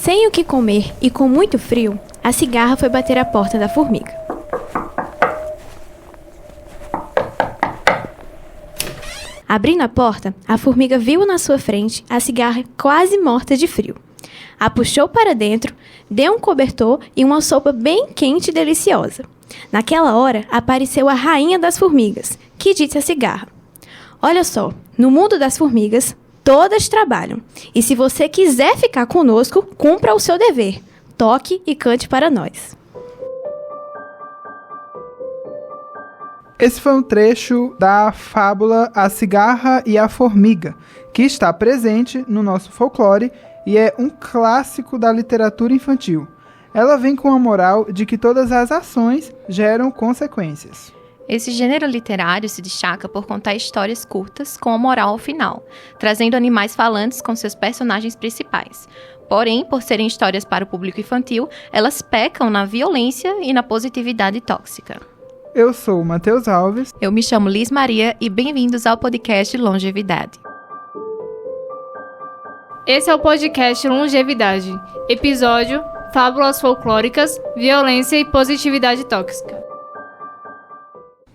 Sem o que comer e com muito frio, a cigarra foi bater à porta da formiga. Abrindo a porta, a formiga viu na sua frente a cigarra quase morta de frio. A puxou para dentro, deu um cobertor e uma sopa bem quente e deliciosa. Naquela hora, apareceu a rainha das formigas, que disse à cigarra: "Olha só, no mundo das formigas, todas trabalham. E se você quiser ficar conosco, cumpra o seu dever. Toque e cante para nós." Esse foi um trecho da fábula A Cigarra e a Formiga, que está presente no nosso folclore e é um clássico da literatura infantil. Ela vem com a moral de que todas as ações geram consequências. Esse gênero literário se destaca por contar histórias curtas com a moral ao final, trazendo animais falantes com seus personagens principais. Porém, por serem histórias para o público infantil, elas pecam na violência e na positividade tóxica. Eu sou o Matheus Alves. Eu me chamo Liz Maria e bem-vindos ao podcast Longevidade. Esse é o podcast Longevidade, episódio Fábulas Folclóricas, Violência e Positividade Tóxica.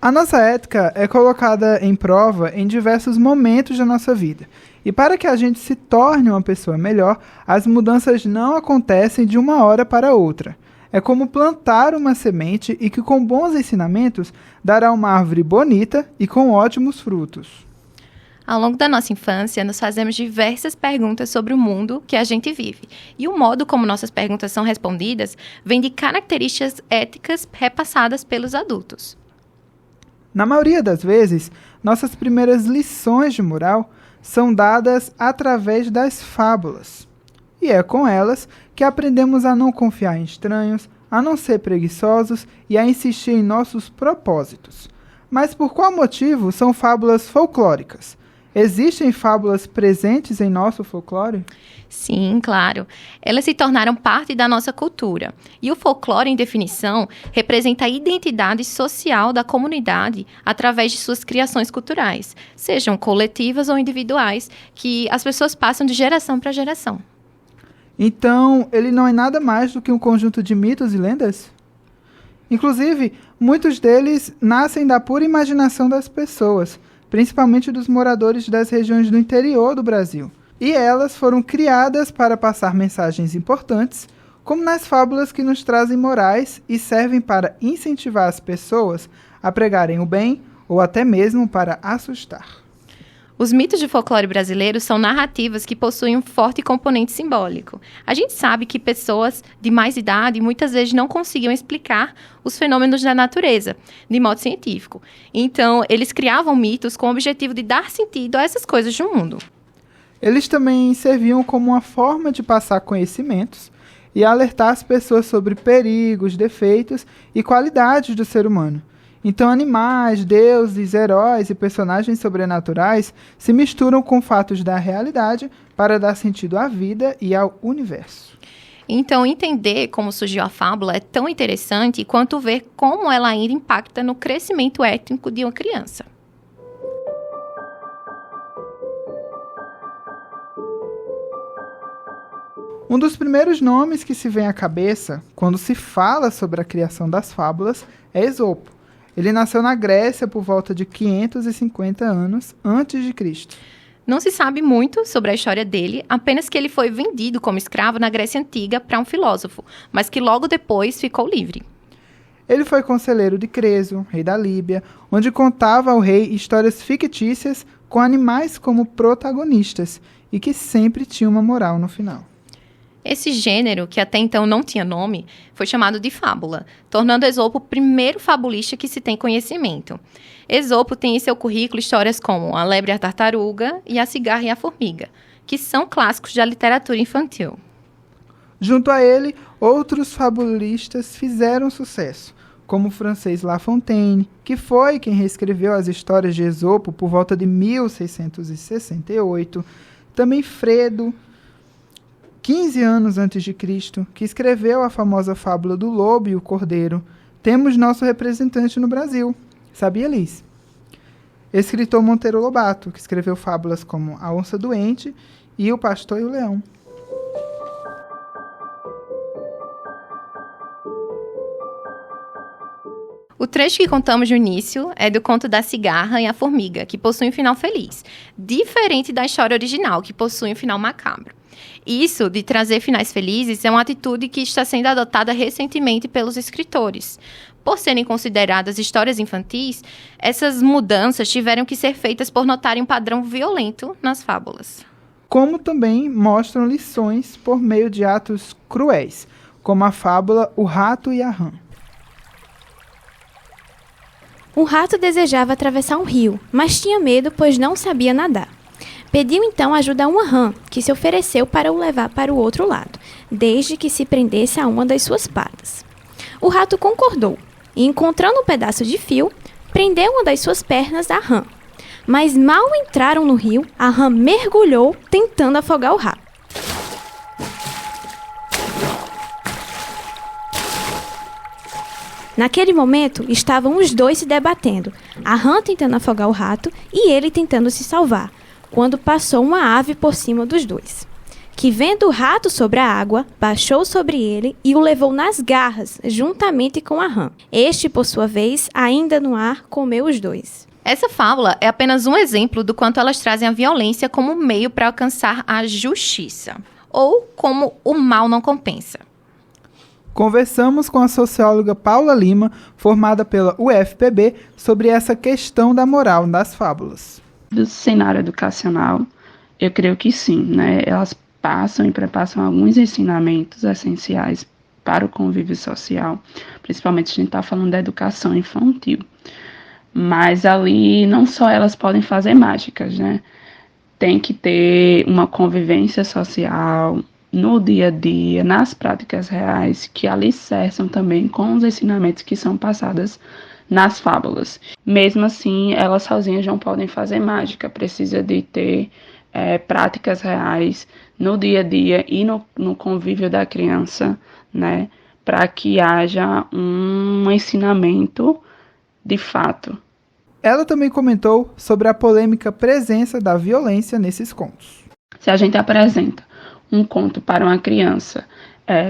A nossa ética é colocada em prova em diversos momentos da nossa vida. E para que a gente se torne uma pessoa melhor, as mudanças não acontecem de uma hora para outra. É como plantar uma semente e que com bons ensinamentos dará uma árvore bonita e com ótimos frutos. Ao longo da nossa infância, nos fazemos diversas perguntas sobre o mundo que a gente vive. E o modo como nossas perguntas são respondidas vem de características éticas repassadas pelos adultos. Na maioria das vezes, nossas primeiras lições de moral são dadas através das fábulas. E é com elas que aprendemos a não confiar em estranhos, a não ser preguiçosos e a insistir em nossos propósitos. Mas por qual motivo são fábulas folclóricas? Existem fábulas presentes em nosso folclore? Sim, claro. Elas se tornaram parte da nossa cultura. E o folclore, em definição, representa a identidade social da comunidade através de suas criações culturais, sejam coletivas ou individuais, que as pessoas passam de geração para geração. Então, ele não é nada mais do que um conjunto de mitos e lendas? Inclusive, muitos deles nascem da pura imaginação das pessoas, principalmente dos moradores das regiões do interior do Brasil. E elas foram criadas para passar mensagens importantes, como nas fábulas que nos trazem morais e servem para incentivar as pessoas a pregarem o bem ou até mesmo para assustar. Os mitos de folclore brasileiro são narrativas que possuem um forte componente simbólico. A gente sabe que pessoas de mais idade muitas vezes não conseguiam explicar os fenômenos da natureza, de modo científico. Então, eles criavam mitos com o objetivo de dar sentido a essas coisas do mundo. Eles também serviam como uma forma de passar conhecimentos e alertar as pessoas sobre perigos, defeitos e qualidades do ser humano. Então, animais, deuses, heróis e personagens sobrenaturais se misturam com fatos da realidade para dar sentido à vida e ao universo. Então, entender como surgiu a fábula é tão interessante quanto ver como ela ainda impacta no crescimento étnico de uma criança. Um dos primeiros nomes que se vem à cabeça quando se fala sobre a criação das fábulas é Esopo. Ele nasceu na Grécia por volta de 550 anos antes de Cristo. Não se sabe muito sobre a história dele, apenas que ele foi vendido como escravo na Grécia Antiga para um filósofo, mas que logo depois ficou livre. Ele foi conselheiro de Creso, rei da Líbia, onde contava ao rei histórias fictícias com animais como protagonistas e que sempre tinha uma moral no final. Esse gênero, que até então não tinha nome, foi chamado de fábula, tornando Esopo o primeiro fabulista que se tem conhecimento. Esopo tem em seu currículo histórias como A Lebre e a Tartaruga e A Cigarra e a Formiga, que são clássicos da literatura infantil. Junto a ele, outros fabulistas fizeram sucesso, como o francês La Fontaine, que foi quem reescreveu as histórias de Esopo por volta de 1668, também Fredo, 15 anos antes de Cristo, que escreveu a famosa fábula do lobo e o cordeiro. Temos nosso representante no Brasil. Sabia, Liz? Escritor Monteiro Lobato, que escreveu fábulas como A Onça Doente e O Pastor e o Leão. O trecho que contamos no início é do conto da cigarra e a formiga, que possui um final feliz, diferente da história original, que possui um final macabro. Isso de trazer finais felizes é uma atitude que está sendo adotada recentemente pelos escritores. Por serem consideradas histórias infantis, essas mudanças tiveram que ser feitas por notarem um padrão violento nas fábulas. Como também mostram lições por meio de atos cruéis, como a fábula O Rato e a Rã. Um rato desejava atravessar um rio, mas tinha medo, pois não sabia nadar. Pediu então ajuda a uma rã, que se ofereceu para o levar para o outro lado, desde que se prendesse a uma das suas patas. O rato concordou, e encontrando um pedaço de fio, prendeu uma das suas pernas à rã. Mas mal entraram no rio, a rã mergulhou, tentando afogar o rato. Naquele momento, estavam os dois se debatendo, a rã tentando afogar o rato e ele tentando se salvar, quando passou uma ave por cima dos dois, que vendo o rato sobre a água, baixou sobre ele e o levou nas garras, juntamente com a rã. Este, por sua vez, ainda no ar, comeu os dois. Essa fábula é apenas um exemplo do quanto elas trazem a violência como meio para alcançar a justiça, ou como o mal não compensa. Conversamos com a socióloga Paula Lima, formada pela UFPB, sobre essa questão da moral das fábulas. Do cenário educacional, eu creio que sim, né? Elas passam e prepassam alguns ensinamentos essenciais para o convívio social, principalmente a gente está falando da educação infantil. Mas ali não só elas podem fazer mágicas, né? Tem que ter uma convivência social no dia a dia, nas práticas reais, que alicerçam também com os ensinamentos que são passados nas fábulas. Mesmo assim, elas sozinhas não podem fazer mágica, precisa de ter práticas reais no dia a dia e no convívio da criança, né, para que haja um ensinamento de fato. Ela também comentou sobre a polêmica presença da violência nesses contos. Se a gente apresenta um conto para uma criança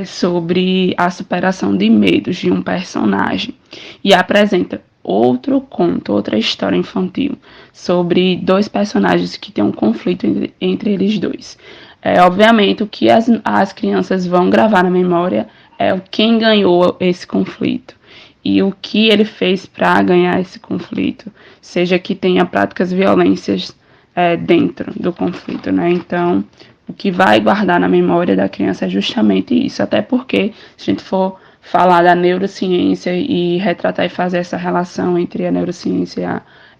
sobre a superação de medos de um personagem e apresenta outro conto, outra história infantil sobre dois personagens que têm um conflito entre eles dois. Obviamente, o que as crianças vão gravar na memória é quem ganhou esse conflito e o que ele fez para ganhar esse conflito, seja que tenha práticas violências dentro do conflito, né? Então, o que vai guardar na memória da criança é justamente isso, até porque, se a gente for falar da neurociência e retratar e fazer essa relação entre a neurociência e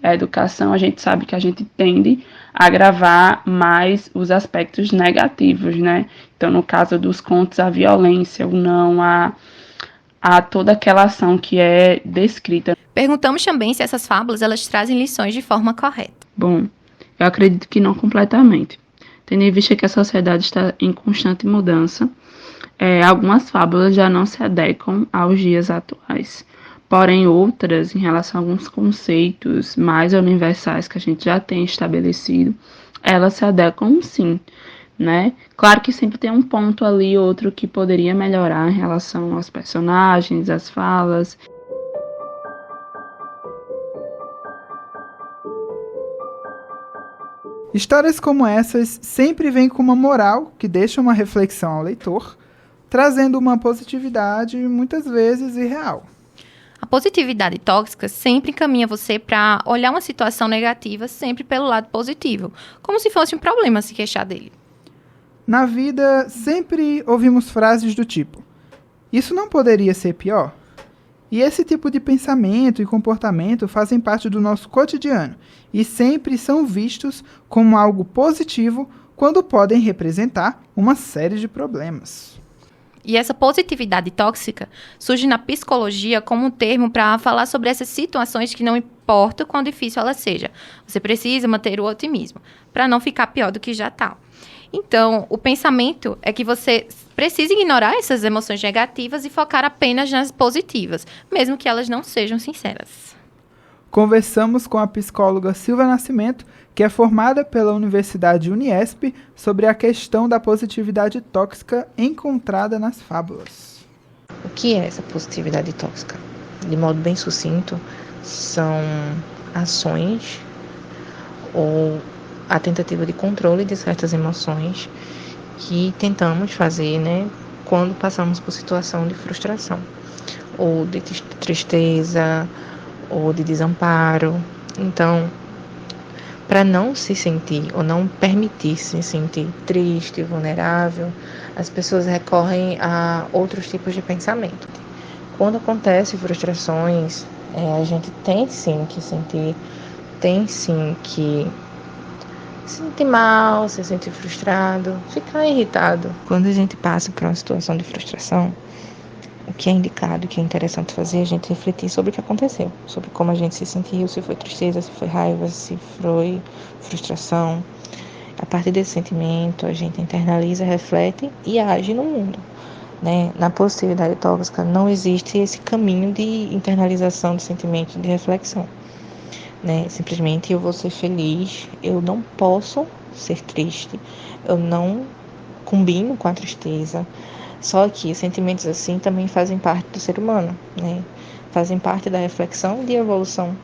a educação, a gente sabe que a gente tende a gravar mais os aspectos negativos, né? Então, no caso dos contos, a violência, ou não, a toda aquela ação que é descrita. Perguntamos também se essas fábulas elas trazem lições de forma correta. Bom, eu acredito que não completamente. Tendo em vista que a sociedade está em constante mudança, algumas fábulas já não se adequam aos dias atuais. Porém, outras, em relação a alguns conceitos mais universais que a gente já tem estabelecido, elas se adequam sim, né? Claro que sempre tem um ponto ali, outro que poderia melhorar em relação aos personagens, às falas. Histórias como essas sempre vêm com uma moral que deixa uma reflexão ao leitor, trazendo uma positividade muitas vezes irreal. A positividade tóxica sempre encaminha você para olhar uma situação negativa sempre pelo lado positivo, como se fosse um problema se queixar dele. Na vida, sempre ouvimos frases do tipo: isso não poderia ser pior? E esse tipo de pensamento e comportamento fazem parte do nosso cotidiano e sempre são vistos como algo positivo quando podem representar uma série de problemas. E essa positividade tóxica surge na psicologia como um termo para falar sobre essas situações que não importa quão difícil ela seja. Você precisa manter o otimismo para não ficar pior do que já está. Então, o pensamento é que você precisa ignorar essas emoções negativas e focar apenas nas positivas, mesmo que elas não sejam sinceras. Conversamos com a psicóloga Silvia Nascimento, que é formada pela Universidade Uniesp, sobre a questão da positividade tóxica encontrada nas fábulas. O que é essa positividade tóxica? de modo bem sucinto, são ações ou a tentativa de controle de certas emoções que tentamos fazer, né, quando passamos por situação de frustração, ou de tristeza, ou de desamparo. Então, para não se sentir ou não permitir se sentir triste, vulnerável, as pessoas recorrem a outros tipos de pensamento. Quando acontecem frustrações, a gente tem sim que sentir, tem sim que se sentir mal, se sentir frustrado, ficar irritado. Quando a gente passa por uma situação de frustração, o que é indicado, o que é interessante fazer é a gente refletir sobre o que aconteceu, sobre como a gente se sentiu, se foi tristeza, se foi raiva, se foi frustração. A partir desse sentimento, a gente internaliza, reflete e age no mundo, né? Na positividade tóxica não existe esse caminho de internalização de sentimento, de reflexão, né? Simplesmente eu vou ser feliz, eu não posso ser triste, eu não combino com a tristeza. Só que sentimentos assim também fazem parte do ser humano, né? Fazem parte da reflexão e de evolução,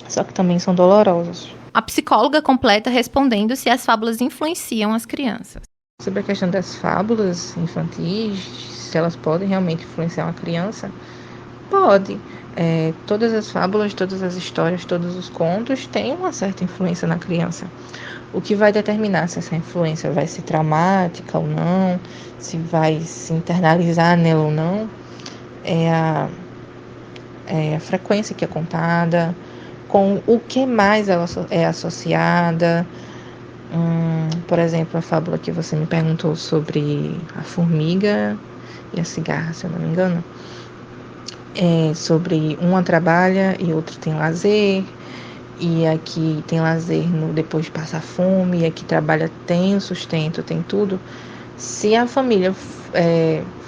só que também são dolorosos. A psicóloga completa respondendo se as fábulas influenciam as crianças. Sobre a questão das fábulas infantis, se elas podem realmente influenciar uma criança, pode. Todas as fábulas, todas as histórias, todos os contos têm uma certa influência na criança. O que vai determinar se essa influência vai ser traumática ou não, se vai se internalizar nela ou não, é a frequência que é contada, com o que mais ela é associada. Por exemplo, a fábula que você me perguntou sobre a formiga e a cigarra, se eu não me engano, sobre uma trabalha e outra tem lazer, e aqui tem lazer depois de passar fome, e aqui trabalha, tem o sustento, tem tudo. Se a família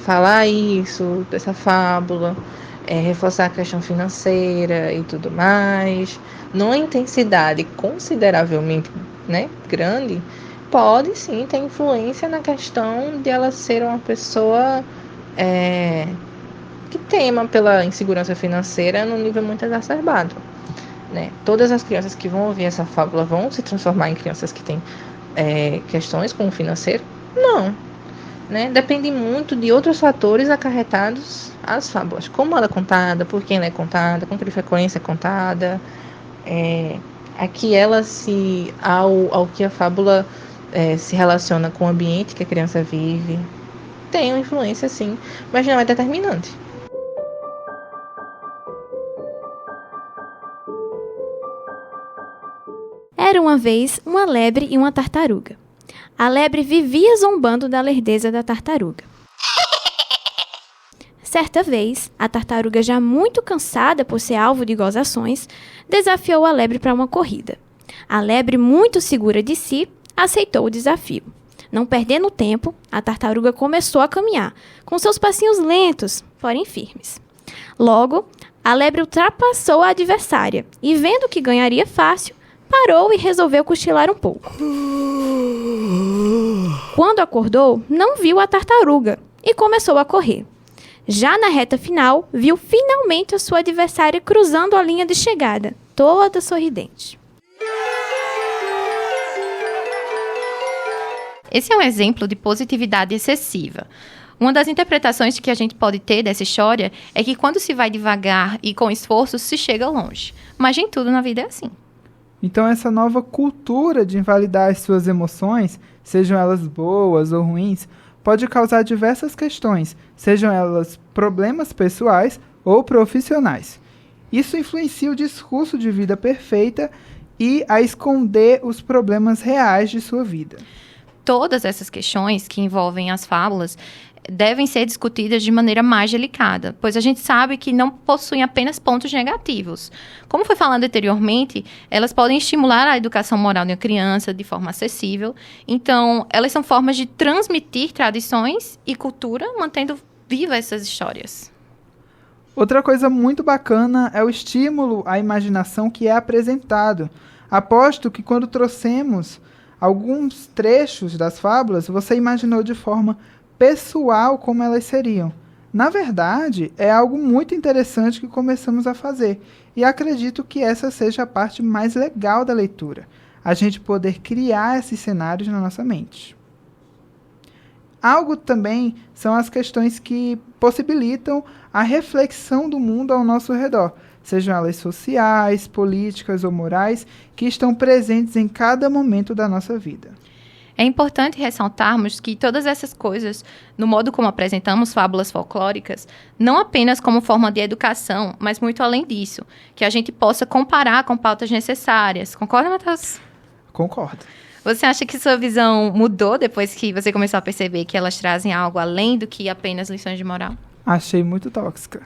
falar isso, dessa fábula, reforçar a questão financeira e tudo mais, numa intensidade consideravelmente, né, grande, pode sim ter influência na questão de ela ser uma pessoa que tema pela insegurança financeira num nível muito exacerbado, né? Todas as crianças que vão ouvir essa fábula vão se transformar em crianças que têm questões com o financeiro? Não, né? Depende muito de outros fatores acarretados às fábulas. Como ela é contada, por quem ela é contada, com que frequência é contada, aqui ela ao que a fábula se relaciona com o ambiente que a criança vive, tem uma influência sim, mas não é determinante. Era uma vez uma lebre e uma tartaruga. A lebre vivia zombando da lerdeza da tartaruga. Certa vez, a tartaruga, já muito cansada por ser alvo de gozações, desafiou a lebre para uma corrida. A lebre, muito segura de si, aceitou o desafio. Não perdendo tempo, a tartaruga começou a caminhar, com seus passinhos lentos, porém firmes. Logo, a lebre ultrapassou a adversária e, vendo que ganharia fácil, parou e resolveu cochilar um pouco. Quando acordou, não viu a tartaruga e começou a correr. Já na reta final, viu finalmente a sua adversária cruzando a linha de chegada, toda sorridente. Esse é um exemplo de positividade excessiva. Uma das interpretações que a gente pode ter dessa história é que quando se vai devagar e com esforço, se chega longe. Mas nem tudo na vida é assim. Então essa nova cultura de invalidar as suas emoções, sejam elas boas ou ruins, pode causar diversas questões, sejam elas problemas pessoais ou profissionais. Isso influencia o discurso de vida perfeita e a esconder os problemas reais de sua vida. Todas essas questões que envolvem as fábulas devem ser discutidas de maneira mais delicada, pois a gente sabe que não possuem apenas pontos negativos. Como foi falado anteriormente, elas podem estimular a educação moral de uma criança de forma acessível. Então, elas são formas de transmitir tradições e cultura, mantendo vivas essas histórias. Outra coisa muito bacana é o estímulo à imaginação que é apresentado. Aposto que quando trouxemos alguns trechos das fábulas, você imaginou de forma pessoal como elas seriam. Na verdade, é algo muito interessante que começamos a fazer, e acredito que essa seja a parte mais legal da leitura, a gente poder criar esses cenários na nossa mente. Algo também são as questões que possibilitam a reflexão do mundo ao nosso redor, sejam elas sociais, políticas ou morais, que estão presentes em cada momento da nossa vida. É importante ressaltarmos que todas essas coisas, no modo como apresentamos fábulas folclóricas, não apenas como forma de educação, mas muito além disso, que a gente possa comparar com pautas necessárias. Concorda, Matheus? Concordo. Você acha que sua visão mudou depois que você começou a perceber que elas trazem algo além do que apenas lições de moral? Achei muito tóxica.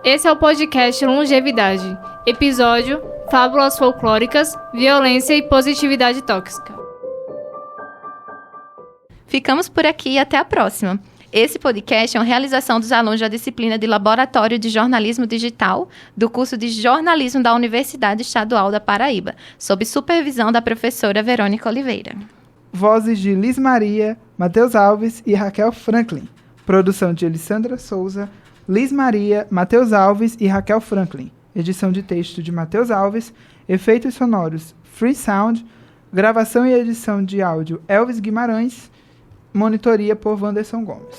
Esse é o podcast Longevidade. Episódio: Fábulas folclóricas, violência e positividade tóxica. Ficamos por aqui e até a próxima. Esse podcast é uma realização dos alunos da disciplina de Laboratório de Jornalismo Digital do curso de Jornalismo da Universidade Estadual da Paraíba, sob supervisão da professora Verônica Oliveira. Vozes de Liz Maria, Matheus Alves e Raquel Franklin. Produção de Elissandra Souza, Liz Maria, Matheus Alves e Raquel Franklin. Edição de texto de Matheus Alves. Efeitos sonoros Free Sound. Gravação e edição de áudio Elvis Guimarães. Monitoria por Wanderson Gomes.